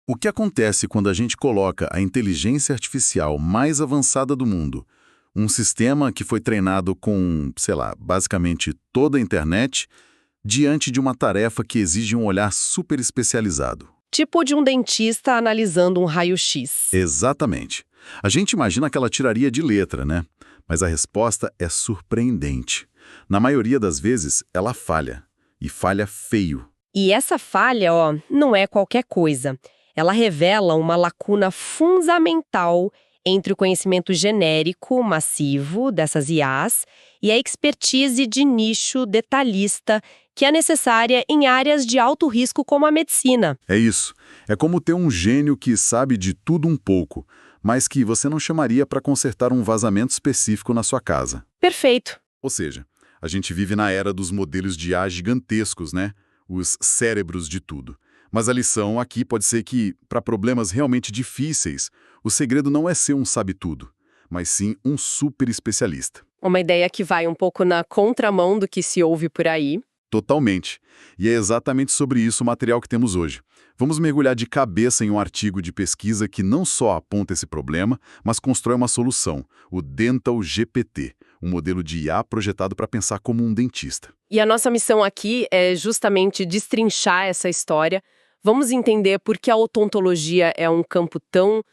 O que acontece quando a gente coloca a inteligência artificial mais avançada do mundo, um sistema que foi treinado com, sei lá, basicamente toda a internet, diante de uma tarefa que exige um olhar super especializado? Tipo de um dentista analisando um raio-x. Exatamente. A gente imagina que ela tiraria de letra, né? Mas a resposta é surpreendente. Na maioria das vezes, ela falha. E falha feio. E essa falha, não é qualquer coisa. Ela revela uma lacuna fundamental entre o conhecimento genérico, massivo, dessas IAs, e a expertise de nicho detalhista que é necessária em áreas de alto risco como a medicina. É isso. É como ter um gênio que sabe de tudo um pouco, mas que você não chamaria para consertar um vazamento específico na sua casa. Perfeito. Ou seja, a gente vive na era dos modelos de IA gigantescos, né? Os cérebros de tudo. Mas a lição aqui pode ser que, para problemas realmente difíceis, o segredo não é ser um sabe-tudo, mas sim um super especialista. Uma ideia que vai um pouco na contramão do que se ouve por aí. Totalmente. E é exatamente sobre isso o material que temos hoje. Vamos mergulhar de cabeça em um artigo de pesquisa que não só aponta esse problema, mas constrói uma solução, o Dental GPT, um modelo de IA projetado para pensar como um dentista. E a nossa missão aqui é justamente destrinchar essa história. Vamos entender por que a odontologia é um campo tão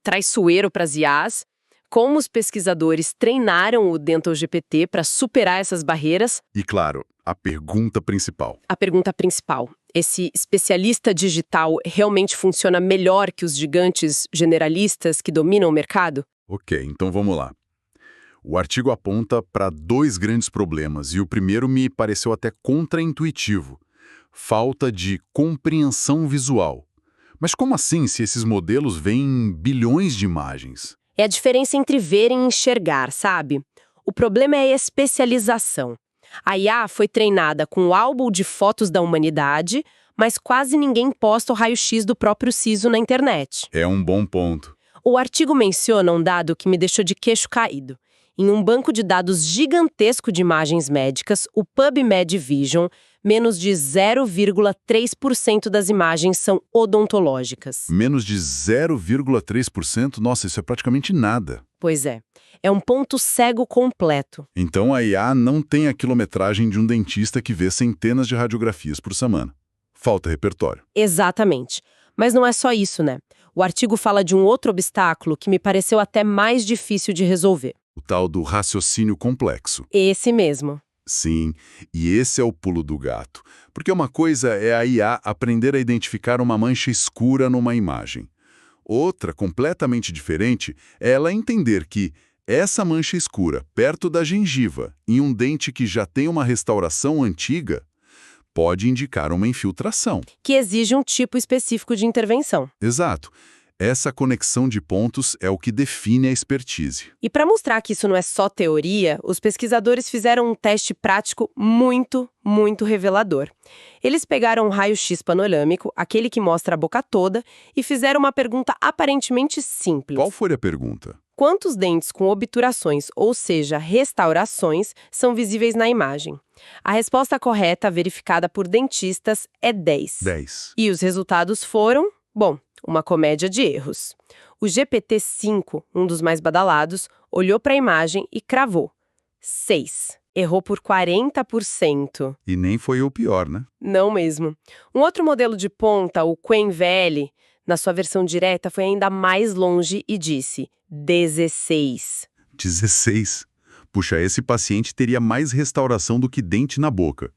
traiçoeiro para as IAs, como os pesquisadores treinaram o Dental GPT para superar essas barreiras. E, claro, a pergunta principal. A pergunta principal: esse especialista digital realmente funciona melhor que os gigantes generalistas que dominam o mercado? Ok, então vamos lá. O artigo aponta para dois grandes problemas, e o primeiro me pareceu até contraintuitivo: falta de compreensão visual. Mas como assim, se esses modelos veem bilhões de imagens? É a diferença entre ver e enxergar, sabe? O problema é a especialização. A IA foi treinada com o álbum de fotos da humanidade, mas quase ninguém posta o raio-x do próprio siso na internet. É um bom ponto. O artigo menciona um dado que me deixou de queixo caído. Em um banco de dados gigantesco de imagens médicas, o PubMed Vision, menos de 0,3% das imagens são odontológicas. Menos de 0,3%? Nossa, isso é praticamente nada. Pois é. É um ponto cego completo. Então a IA não tem a quilometragem de um dentista que vê centenas de radiografias por semana. Falta repertório. Exatamente. Mas não é só isso, né? O artigo fala de um outro obstáculo que me pareceu até mais difícil de resolver. O tal do raciocínio complexo. Esse mesmo. Sim, e esse é o pulo do gato. Porque uma coisa é a IA aprender a identificar uma mancha escura numa imagem. Outra, completamente diferente, é ela entender que essa mancha escura, perto da gengiva, em um dente que já tem uma restauração antiga, pode indicar uma infiltração. Que exige um tipo específico de intervenção. Exato. Essa conexão de pontos é o que define a expertise. E para mostrar que isso não é só teoria, os pesquisadores fizeram um teste prático muito revelador. Eles pegaram um raio-x panorâmico, aquele que mostra a boca toda, e fizeram uma pergunta aparentemente simples. Qual foi a pergunta? Quantos dentes com obturações, ou seja, restaurações, são visíveis na imagem? A resposta correta, verificada por dentistas, é 10. 10. E os resultados foram, uma comédia de erros. O GPT-5, um dos mais badalados, olhou para a imagem e cravou. 6. Errou por 40%. E nem foi o pior, né? Não mesmo. Um outro modelo de ponta, o QuenVL, na sua versão direta, foi ainda mais longe e disse 16. 16. Puxa, esse paciente teria mais restauração do que dente na boca.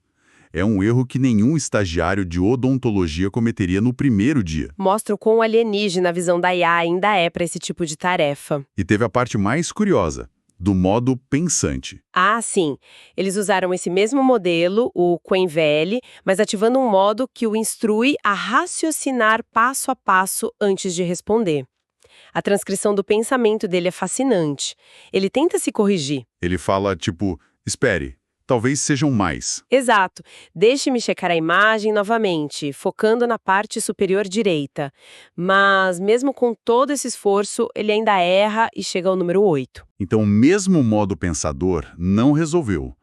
É um erro que nenhum estagiário de odontologia cometeria no primeiro dia. Mostra o quão alienígena a visão da IA ainda é para esse tipo de tarefa. E teve a parte mais curiosa, do modo pensante. Ah, sim. Eles usaram esse mesmo modelo, o QuenVL, mas ativando um modo que o instrui a raciocinar passo a passo antes de responder. A transcrição do pensamento dele é fascinante. Ele tenta se corrigir. Ele fala, tipo, espere, talvez sejam mais. Exato. Deixe-me checar a imagem novamente, focando na parte superior direita. Mas, mesmo com todo esse esforço, ele ainda erra e chega ao número 8. Então, mesmo o modo pensador não resolveu.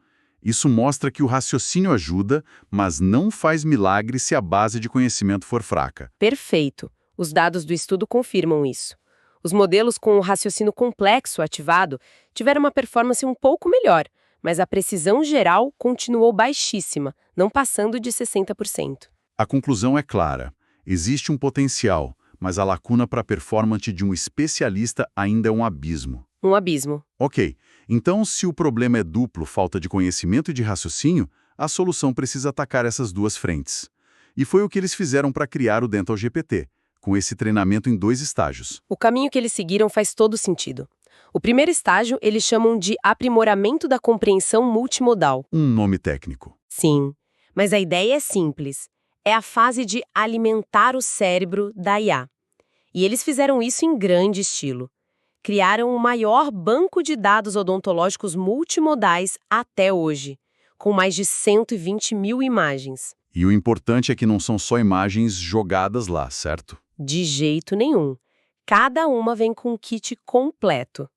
Isso mostra que o raciocínio ajuda, mas não faz milagre se a base de conhecimento for fraca. Perfeito. Os dados do estudo confirmam isso. Os modelos com o raciocínio complexo ativado tiveram uma performance um pouco melhor, mas a precisão geral continuou baixíssima, não passando de 60%. A conclusão é clara. Existe um potencial, mas a lacuna para a performance de um especialista ainda é um abismo. Um abismo. Ok, então se o problema é duplo, falta de conhecimento e de raciocínio, a solução precisa atacar essas duas frentes. E foi o que eles fizeram para criar o Dental GPT, com esse treinamento em 2 estágios. O caminho que eles seguiram faz todo sentido. O primeiro estágio eles chamam de aprimoramento da compreensão multimodal. Um nome técnico. Sim, mas a ideia é simples. É a fase de alimentar o cérebro da IA. E eles fizeram isso em grande estilo. Criaram o maior banco de dados odontológicos multimodais até hoje, com mais de 120 mil imagens. E o importante é que não são só imagens jogadas lá, certo? De jeito nenhum. Cada uma vem com um kit completo.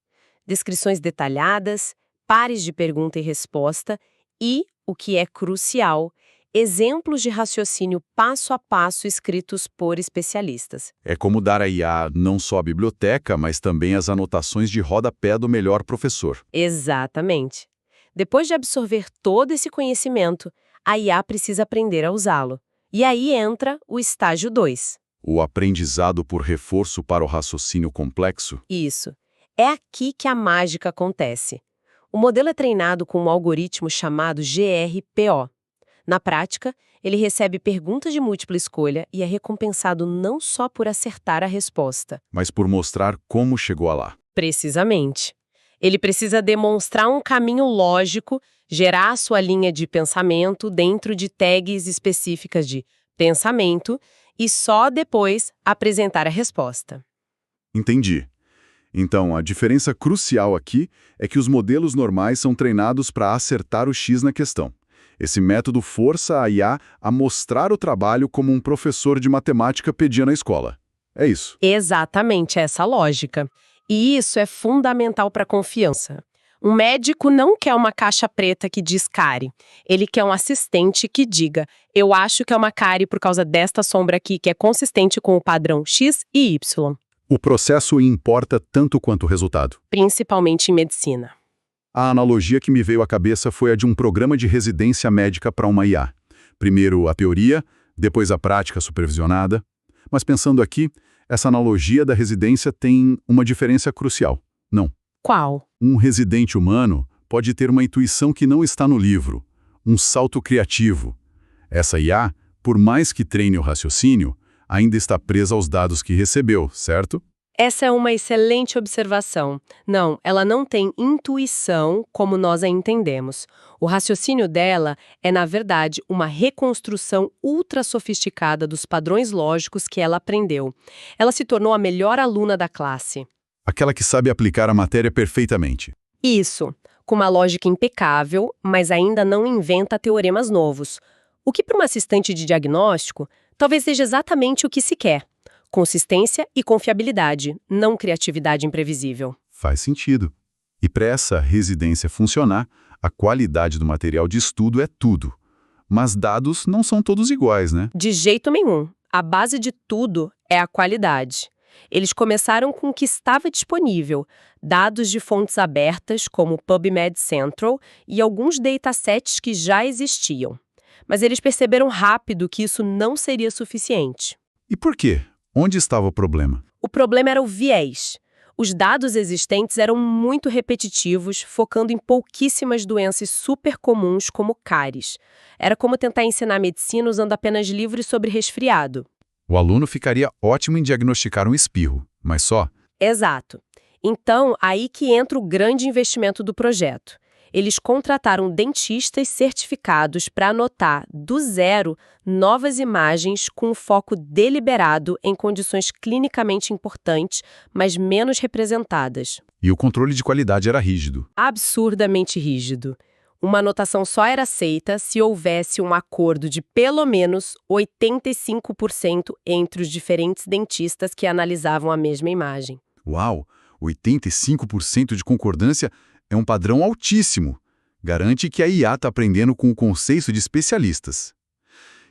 Descrições detalhadas, pares de pergunta e resposta e, o que é crucial, exemplos de raciocínio passo a passo escritos por especialistas. É como dar à IA não só a biblioteca, mas também as anotações de rodapé do melhor professor. Exatamente. Depois de absorver todo esse conhecimento, a IA precisa aprender a usá-lo. E aí entra o estágio 2. O aprendizado por reforço para o raciocínio complexo. Isso. É aqui que a mágica acontece. O modelo é treinado com um algoritmo chamado GRPO. Na prática, ele recebe perguntas de múltipla escolha e é recompensado não só por acertar a resposta. Mas por mostrar como chegou a lá. Precisamente. Ele precisa demonstrar um caminho lógico, gerar sua linha de pensamento dentro de tags específicas de pensamento e só depois apresentar a resposta. Entendi. Então, a diferença crucial aqui é que os modelos normais são treinados para acertar o X na questão. Esse método força a IA a mostrar o trabalho como um professor de matemática pedia na escola. É isso. Exatamente essa lógica. E isso é fundamental para a confiança. Um médico não quer uma caixa preta que diz cárie. Ele quer um assistente que diga: eu acho que é uma cárie por causa desta sombra aqui, que é consistente com o padrão X e Y. O processo importa tanto quanto o resultado. Principalmente em medicina. A analogia que me veio à cabeça foi a de um programa de residência médica para uma IA. Primeiro a teoria, depois a prática supervisionada. Mas pensando aqui, essa analogia da residência tem uma diferença crucial. Não. Qual? Um residente humano pode ter uma intuição que não está no livro, um salto criativo. Essa IA, por mais que treine o raciocínio, ainda está presa aos dados que recebeu, certo? Essa é uma excelente observação. Não, ela não tem intuição como nós a entendemos. O raciocínio dela é, na verdade, uma reconstrução ultra sofisticada dos padrões lógicos que ela aprendeu. Ela se tornou a melhor aluna da classe. Aquela que sabe aplicar a matéria perfeitamente. Isso, com uma lógica impecável, mas ainda não inventa teoremas novos. O que para uma assistente de diagnóstico talvez seja exatamente o que se quer. Consistência e confiabilidade, não criatividade imprevisível. Faz sentido. E para essa residência funcionar, a qualidade do material de estudo é tudo. Mas dados não são todos iguais, né? De jeito nenhum. A base de tudo é a qualidade. Eles começaram com o que estava disponível, dados de fontes abertas como PubMed Central e alguns datasets que já existiam. Mas eles perceberam rápido que isso não seria suficiente. E por quê? Onde estava o problema? O problema era o viés. Os dados existentes eram muito repetitivos, focando em pouquíssimas doenças super comuns como cáries. Era como tentar ensinar medicina usando apenas livros sobre resfriado. O aluno ficaria ótimo em diagnosticar um espirro, mas só? Exato. Então, aí que entra o grande investimento do projeto. Eles contrataram dentistas certificados para anotar, do zero, novas imagens com foco deliberado em condições clinicamente importantes, mas menos representadas. E o controle de qualidade era rígido. Absurdamente rígido. Uma anotação só era aceita se houvesse um acordo de pelo menos 85% entre os diferentes dentistas que analisavam a mesma imagem. Uau! 85% de concordância é um padrão altíssimo. Garante que a IA está aprendendo com o conceito de especialistas.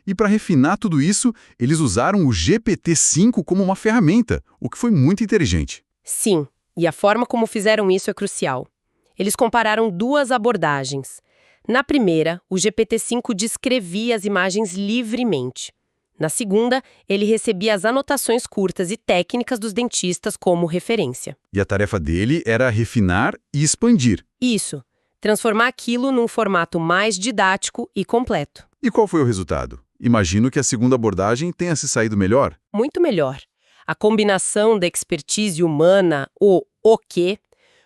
E para refinar tudo isso, eles usaram o GPT-5 como uma ferramenta, o que foi muito inteligente. Sim, e a forma como fizeram isso é crucial. Eles compararam duas abordagens. Na primeira, o GPT-5 descrevia as imagens livremente. Na segunda, ele recebia as anotações curtas e técnicas dos dentistas como referência. E a tarefa dele era refinar e expandir. Isso, transformar aquilo num formato mais didático e completo. E qual foi o resultado? Imagino que a segunda abordagem tenha se saído melhor. Muito melhor. A combinação da expertise humana, o quê,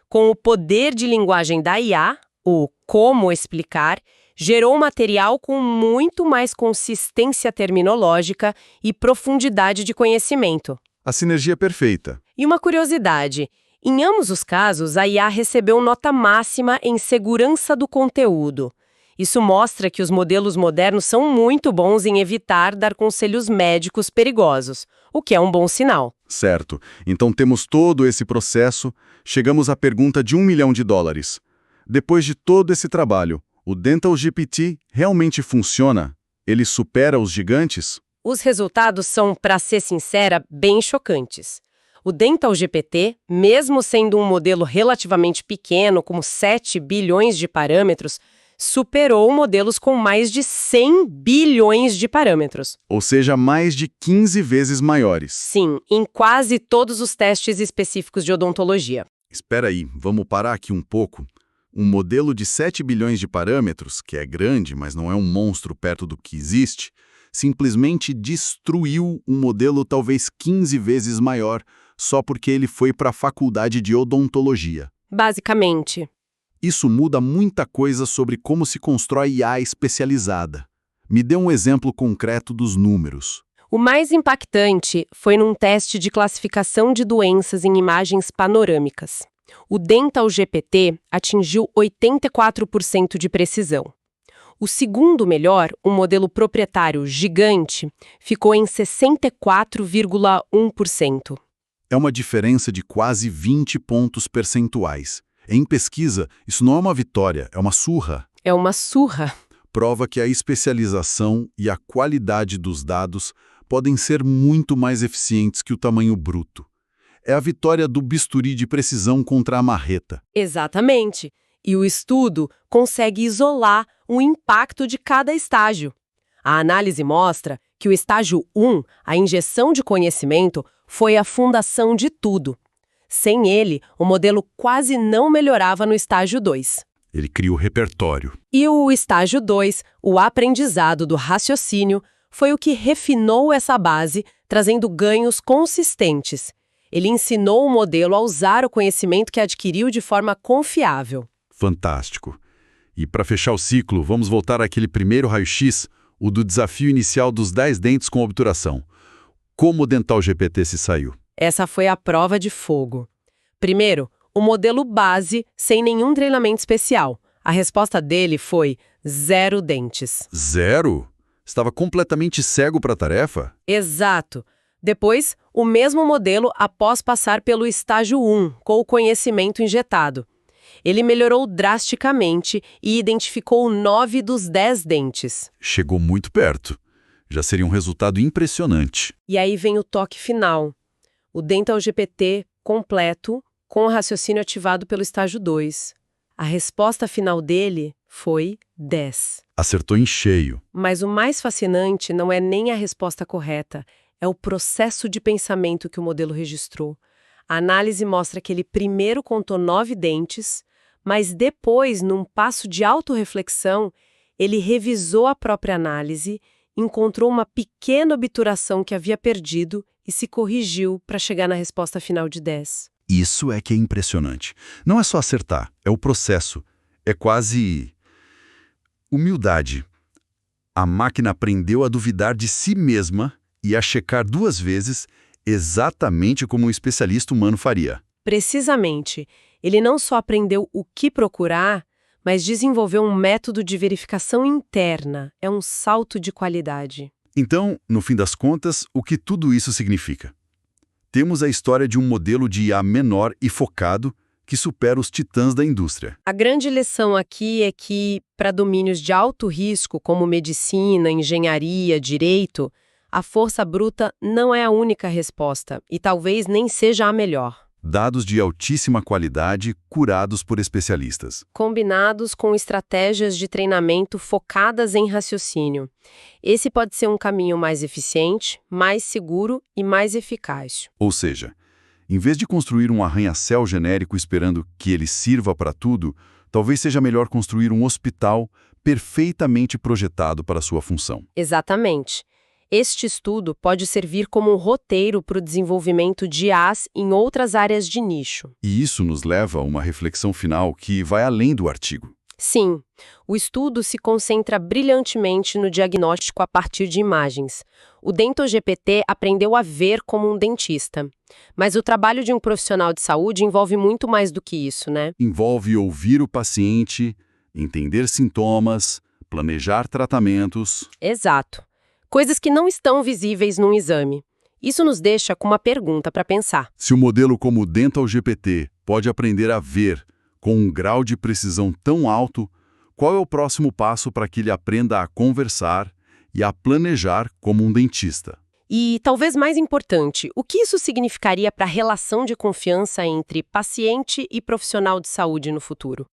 com o poder de linguagem da IA, o como explicar, gerou um material com muito mais consistência terminológica e profundidade de conhecimento. A sinergia é perfeita. E uma curiosidade, em ambos os casos, a IA recebeu nota máxima em segurança do conteúdo. Isso mostra que os modelos modernos são muito bons em evitar dar conselhos médicos perigosos, o que é um bom sinal. Certo. Então temos todo esse processo, chegamos à pergunta de $1 milhão. Depois de todo esse trabalho, o Dental GPT realmente funciona? Ele supera os gigantes? Os resultados são, para ser sincera, bem chocantes. O Dental GPT, mesmo sendo um modelo relativamente pequeno, como 7 bilhões de parâmetros, superou modelos com mais de 100 bilhões de parâmetros. Ou seja, mais de 15 vezes maiores. Sim, em quase todos os testes específicos de odontologia. Espera aí, vamos parar aqui um pouco. Um modelo de 7 bilhões de parâmetros, que é grande, mas não é um monstro perto do que existe, simplesmente destruiu um modelo talvez 15 vezes maior, só porque ele foi para a faculdade de odontologia. Basicamente. Isso muda muita coisa sobre como se constrói IA especializada. Me dê um exemplo concreto dos números. O mais impactante foi num teste de classificação de doenças em imagens panorâmicas. O Dental GPT atingiu 84% de precisão. O segundo melhor, um modelo proprietário gigante, ficou em 64,1%. É uma diferença de quase 20 pontos percentuais. Em pesquisa, isso não é uma vitória, é uma surra. É uma surra. Prova que a especialização e a qualidade dos dados podem ser muito mais eficientes que o tamanho bruto. É a vitória do bisturi de precisão contra a marreta. Exatamente. E o estudo consegue isolar o impacto de cada estágio. A análise mostra que o estágio 1, a injeção de conhecimento, foi a fundação de tudo. Sem ele, o modelo quase não melhorava no estágio 2. Ele cria o repertório. E o estágio 2, o aprendizado do raciocínio, foi o que refinou essa base, trazendo ganhos consistentes. Ele ensinou o modelo a usar o conhecimento que adquiriu de forma confiável. Fantástico. E para fechar o ciclo, vamos voltar àquele primeiro raio-x, o do desafio inicial dos 10 dentes com obturação. Como o Dental GPT se saiu? Essa foi a prova de fogo. Primeiro, o modelo base, sem nenhum treinamento especial. A resposta dele foi 0 dentes. 0? Estava completamente cego para a tarefa? Exato. Depois, o mesmo modelo após passar pelo estágio 1, com o conhecimento injetado. Ele melhorou drasticamente e identificou 9 dos 10 dentes. Chegou muito perto. Já seria um resultado impressionante. E aí vem o toque final. O Dental GPT completo, com o raciocínio ativado pelo estágio 2. A resposta final dele foi 10. Acertou em cheio. Mas o mais fascinante não é nem a resposta correta, é o processo de pensamento que o modelo registrou. A análise mostra que ele primeiro contou 9 dentes, mas depois, num passo de autorreflexão, ele revisou a própria análise, encontrou uma pequena obturação que havia perdido e se corrigiu para chegar na resposta final de 10. Isso é que é impressionante. Não é só acertar, é o processo. É quase humildade. A máquina aprendeu a duvidar de si mesma e a checar 2 vezes, exatamente como um especialista humano faria. Precisamente. Ele não só aprendeu o que procurar, mas desenvolveu um método de verificação interna. É um salto de qualidade. Então, no fim das contas, o que tudo isso significa? Temos a história de um modelo de IA menor e focado que supera os titãs da indústria. A grande lição aqui é que, para domínios de alto risco, como medicina, engenharia, direito, a força bruta não é a única resposta e talvez nem seja a melhor. Dados de altíssima qualidade curados por especialistas. Combinados com estratégias de treinamento focadas em raciocínio. Esse pode ser um caminho mais eficiente, mais seguro e mais eficaz. Ou seja, em vez de construir um arranha-céu genérico esperando que ele sirva para tudo, talvez seja melhor construir um hospital perfeitamente projetado para sua função. Exatamente. Este estudo pode servir como um roteiro para o desenvolvimento de IAs em outras áreas de nicho. E isso nos leva a uma reflexão final que vai além do artigo. Sim, o estudo se concentra brilhantemente no diagnóstico a partir de imagens. O DentoGPT aprendeu a ver como um dentista. Mas o trabalho de um profissional de saúde envolve muito mais do que isso, né? Envolve ouvir o paciente, entender sintomas, planejar tratamentos. Exato. Coisas que não estão visíveis num exame. Isso nos deixa com uma pergunta para pensar. Se o modelo como o DentalGPT pode aprender a ver com um grau de precisão tão alto, qual é o próximo passo para que ele aprenda a conversar e a planejar como um dentista? E, talvez mais importante, o que isso significaria para a relação de confiança entre paciente e profissional de saúde no futuro?